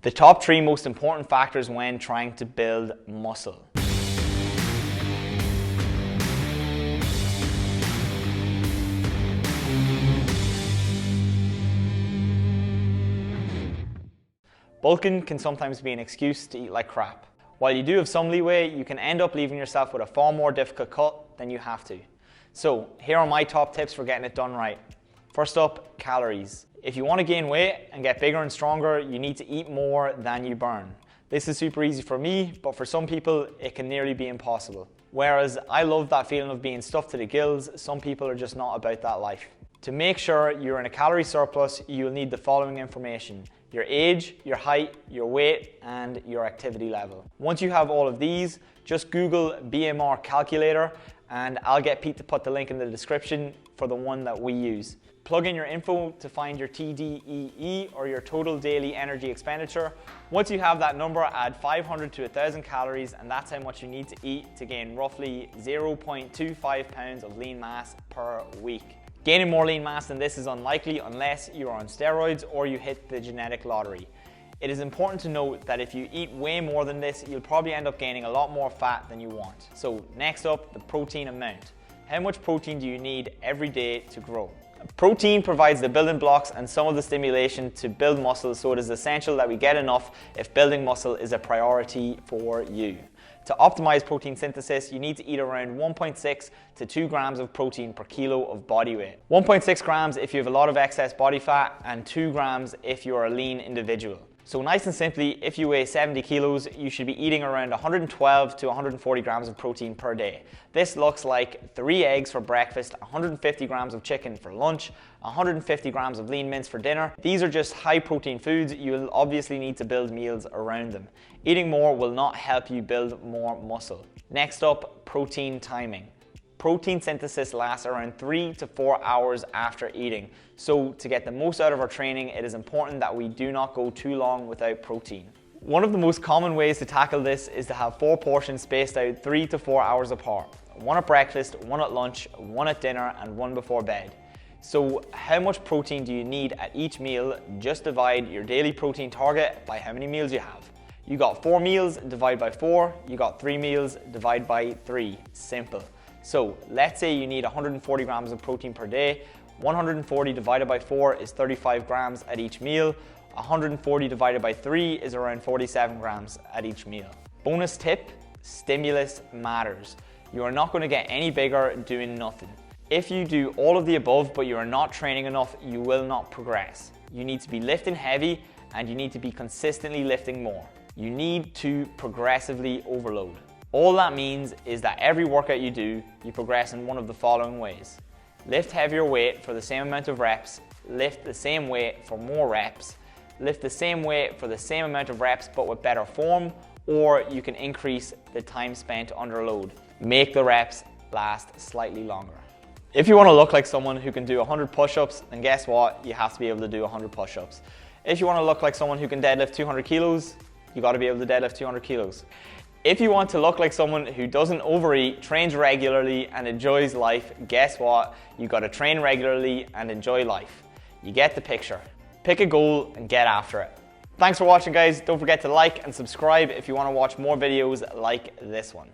The top 3 most important factors when trying to build muscle. Bulking can sometimes be an excuse to eat like crap. While you do have some leeway, you can end up leaving yourself with a far more difficult cut than you have to. So here are my top tips for getting it done right. First up, calories. If you want to gain weight and get bigger and stronger, you need to eat more than you burn. This is super easy for me, but for some people, it can nearly be impossible. Whereas I love that feeling of being stuffed to the gills, some people are just not about that life. To make sure you're in a calorie surplus, you'll need the following information: your age, your height, your weight, and your activity level. Once you have all of these, just Google BMR calculator, and I'll get Pete to put the link in the description for the one that we use. Plug in your info to find your TDEE, or your total daily energy expenditure. Once you have that number, add 500 to 1,000 calories, and that's how much you need to eat to gain roughly 0.25 pounds of lean mass per week. Gaining more lean mass than this is unlikely unless you are on steroids or you hit the genetic lottery. It is important to note that if you eat way more than this, you'll probably end up gaining a lot more fat than you want. So next up, the protein amount. How much protein do you need every day to grow? Protein provides the building blocks and some of the stimulation to build muscle, so it is essential that we get enough if building muscle is a priority for you. To optimize protein synthesis, you need to eat around 1.6 to 2 grams of protein per kilo of body weight. 1.6 grams if you have a lot of excess body fat, and 2 grams if you're a lean individual. So nice and simply, if you weigh 70 kilos, you should be eating around 112 to 140 grams of protein per day. This looks like 3 eggs for breakfast, 150 grams of chicken for lunch, 150 grams of lean mince for dinner. These are just high protein foods. You'll obviously need to build meals around them. Eating more will not help you build more muscle. Next up, protein timing. Protein synthesis lasts around 3 to 4 hours after eating. So to get the most out of our training, it is important that we do not go too long without protein. One of the most common ways to tackle this is to have 4 portions spaced out 3 to 4 hours apart. 1 at breakfast, 1 at lunch, 1 at dinner, and 1 before bed. So how much protein do you need at each meal? Just divide your daily protein target by how many meals you have. You got 4 meals, divide by 4. You got 3 meals, divide by 3. Simple. So let's say you need 140 grams of protein per day. 140 divided by 4 is 35 grams at each meal. 140 divided by 3 is around 47 grams at each meal. Bonus tip, stimulus matters. You are not going to get any bigger doing nothing. If you do all of the above but you are not training enough, you will not progress. You need to be lifting heavy, and you need to be consistently lifting more. You need to progressively overload. All that means is that every workout you do, you progress in one of the following ways. Lift heavier weight for the same amount of reps, lift the same weight for more reps, lift the same weight for the same amount of reps but with better form, or you can increase the time spent under load. Make the reps last slightly longer. If you want to look like someone who can do 100 push-ups, then guess what? You have to be able to do 100 push-ups. If you want to look like someone who can deadlift 200 kilos, you got to be able to deadlift 200 kilos. If you want to look like someone who doesn't overeat, trains regularly, and enjoys life, guess what? You got to train regularly and enjoy life. You get the picture. Pick a goal and get after it. Thanks for watching, guys. Don't forget to like and subscribe if you want to watch more videos like this one.